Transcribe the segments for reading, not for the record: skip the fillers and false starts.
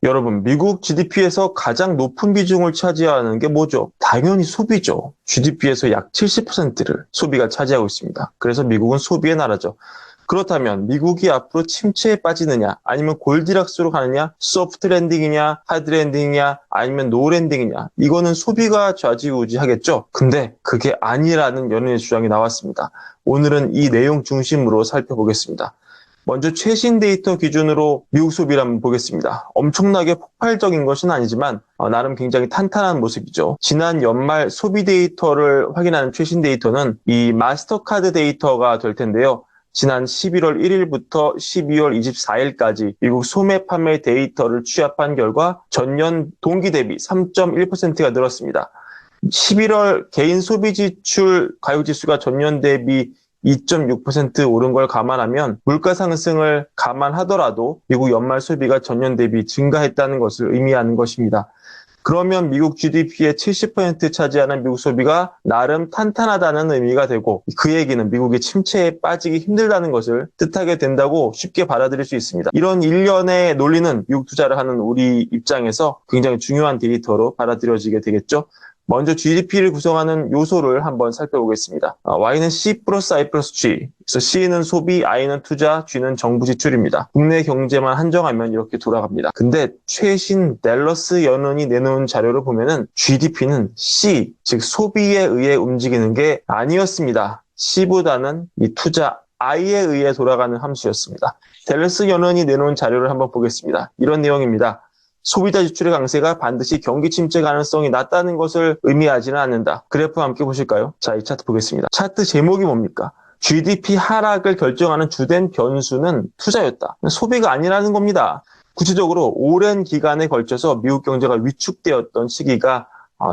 여러분, 미국 GDP에서 가장 높은 비중을 차지하는 게 뭐죠? 당연히 소비죠. GDP에서 약 70%를 소비가 차지하고 있습니다. 그래서 미국은 소비의 나라죠. 그렇다면 미국이 앞으로 침체에 빠지느냐, 아니면 골디락스로 가느냐, 소프트 랜딩이냐, 하드 랜딩이냐, 아니면 노 랜딩이냐, 이거는 소비가 좌지우지하겠죠. 근데 그게 아니라는 연예의 주장이 나왔습니다. 오늘은 이 내용 중심으로 살펴보겠습니다. 먼저 최신 데이터 기준으로 미국 소비를 한번 보겠습니다. 엄청나게 폭발적인 것은 아니지만 나름 굉장히 탄탄한 모습이죠. 지난 연말 소비 데이터를 확인하는 최신 데이터는 이 마스터카드 데이터가 될 텐데요. 지난 11월 1일부터 12월 24일까지 미국 소매 판매 데이터를 취합한 결과 전년 동기 대비 3.1%가 늘었습니다. 11월 개인 소비 지출 가격 지수가 전년 대비 2.6% 오른 걸 감안하면 물가 상승을 감안하더라도 미국 연말 소비가 전년 대비 증가했다는 것을 의미하는 것입니다. 그러면 미국 GDP의 70% 차지하는 미국 소비가 나름 탄탄하다는 의미가 되고, 그 얘기는 미국이 침체에 빠지기 힘들다는 것을 뜻하게 된다고 쉽게 받아들일 수 있습니다. 이런 일련의 논리는 미국 투자를 하는 우리 입장에서 굉장히 중요한 데이터로 받아들여지게 되겠죠. 먼저 GDP를 구성하는 요소를 한번 살펴보겠습니다. Y는 C 플러스 I 플러스 G. 그래서 C는 소비, I는 투자, G는 정부 지출입니다. 국내 경제만 한정하면 이렇게 돌아갑니다. 근데 최신 댈러스 연은이 내놓은 자료를 보면은 GDP는 C, 즉 소비에 의해 움직이는 게 아니었습니다. C보다는 이 투자, I에 의해 돌아가는 함수였습니다. 댈러스 연은이 내놓은 자료를 한번 보겠습니다. 이런 내용입니다. 소비자 지출의 강세가 반드시 경기 침체 가능성이 낮다는 것을 의미하지는 않는다. 그래프 함께 보실까요? 자, 이 차트 보겠습니다. 차트 제목이 뭡니까? GDP 하락을 결정하는 주된 변수는 투자였다. 소비가 아니라는 겁니다. 구체적으로 오랜 기간에 걸쳐서 미국 경제가 위축되었던 시기가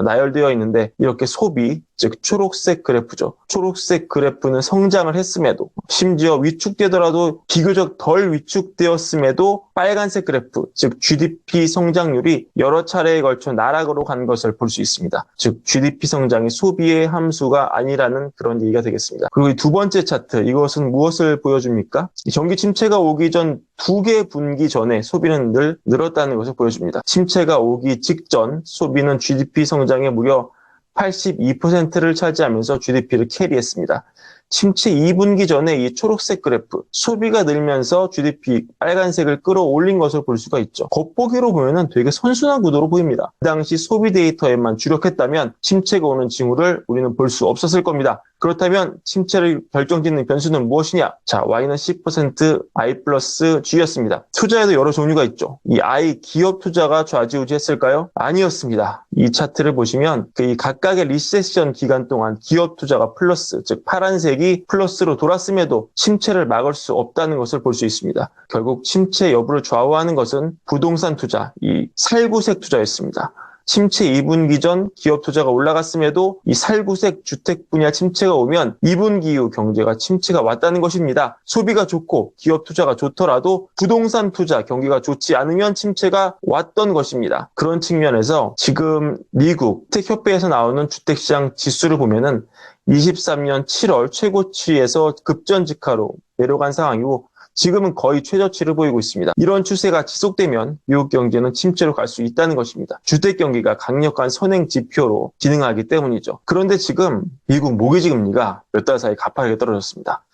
나열되어 있는데, 이렇게 소비, 즉 초록색 그래프죠. 초록색 그래프는 성장을 했음에도, 심지어 위축되더라도 비교적 덜 위축되었음에도 빨간색 그래프, 즉 GDP 성장률이 여러 차례에 걸쳐 나락으로 간 것을 볼 수 있습니다. 즉 GDP 성장이 소비의 함수가 아니라는 그런 얘기가 되겠습니다. 그리고 이 두 번째 차트, 이것은 무엇을 보여줍니까? 경기 침체가 오기 전 두 개 분기 전에 소비는 늘 늘었다는 것을 보여줍니다. 침체가 오기 직전 소비는 GDP 성장의 무려 82%를 차지하면서 GDP를 캐리했습니다. 침체 2분기 전에 이 초록색 그래프, 소비가 늘면서 GDP 빨간색을 끌어올린 것을 볼 수가 있죠. 겉보기로 보면은 되게 선순환 구도로 보입니다. 그 당시 소비 데이터에만 주력했다면 침체가 오는 징후를 우리는 볼 수 없었을 겁니다. 그렇다면 침체를 결정짓는 변수는 무엇이냐? 자, Y는 C%, I 플러스 G였습니다. 투자에도 여러 종류가 있죠. 이 I, 기업 투자가 좌지우지했을까요? 아니었습니다. 이 차트를 보시면 이 각각의 리세션 기간 동안 기업 투자가 플러스, 즉 파란색이 플러스로 돌았음에도 침체를 막을 수 없다는 것을 볼 수 있습니다. 결국 침체 여부를 좌우하는 것은 부동산 투자, 이 살구색 투자였습니다. 침체 2분기 전 기업 투자가 올라갔음에도 이 살구색 주택 분야 침체가 오면 2분기 이후 경제가 침체가 왔다는 것입니다. 소비가 좋고 기업 투자가 좋더라도 부동산 투자 경기가 좋지 않으면 침체가 왔던 것입니다. 그런 측면에서 지금 미국 주택협회에서 나오는 주택시장 지수를 보면은 23년 7월 최고치에서 급전직하로 내려간 상황이고, 지금은 거의 최저치를 보이고 있습니다. 이런 추세가 지속되면 미국 경제는 침체로 갈 수 있다는 것입니다. 주택 경기가 강력한 선행 지표로 기능하기 때문이죠. 그런데 지금 미국 모기지 금리가 몇 달 사이 가파르게 떨어졌습니다.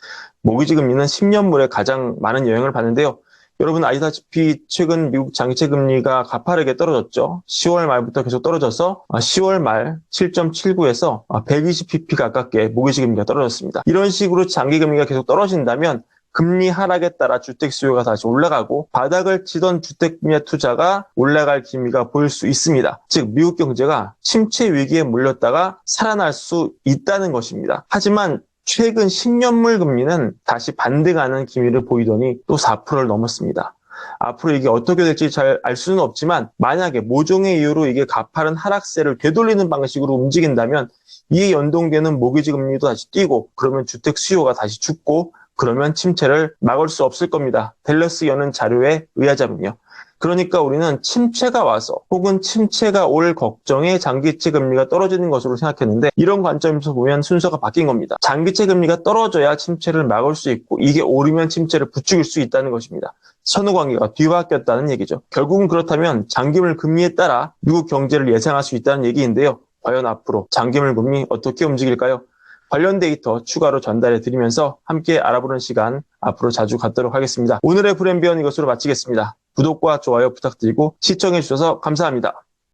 모기지 금리는 10년물에 가장 많은 영향을 받는데요. 여러분 아시다시피 최근 미국 장기채 금리가 가파르게 떨어졌죠. 10월 말부터 계속 떨어져서 10월 말 7.79에서 120bp 가깝게 모기지 금리가 떨어졌습니다. 이런 식으로 장기 금리가 계속 떨어진다면 금리 하락에 따라 주택 수요가 다시 올라가고 바닥을 치던 주택 분야 투자가 올라갈 기미가 보일 수 있습니다. 즉 미국 경제가 침체 위기에 몰렸다가 살아날 수 있다는 것입니다. 하지만 최근 10년물 금리는 다시 반등하는 기미를 보이더니 또 4%를 넘었습니다. 앞으로 이게 어떻게 될지 잘 알 수는 없지만, 만약에 모종의 이유로 이게 가파른 하락세를 되돌리는 방식으로 움직인다면 이에 연동되는 모기지 금리도 다시 뛰고, 그러면 주택 수요가 다시 죽고, 그러면 침체를 막을 수 없을 겁니다. 댈러스 연은 자료에 의하자면요. 그러니까 우리는 침체가 와서 혹은 침체가 올 걱정에 장기채 금리가 떨어지는 것으로 생각했는데 이런 관점에서 보면 순서가 바뀐 겁니다. 장기채 금리가 떨어져야 침체를 막을 수 있고 이게 오르면 침체를 부추길 수 있다는 것입니다. 선후관계가 뒤바뀌었다는 얘기죠. 결국은 그렇다면 장기물 금리에 따라 미국 경제를 예상할 수 있다는 얘기인데요. 과연 앞으로 장기물 금리 어떻게 움직일까요? 관련 데이터 추가로 전달해 드리면서 함께 알아보는 시간 앞으로 자주 갖도록 하겠습니다. 오늘의 브랜비언 이것으로 마치겠습니다. 구독과 좋아요 부탁드리고 시청해 주셔서 감사합니다.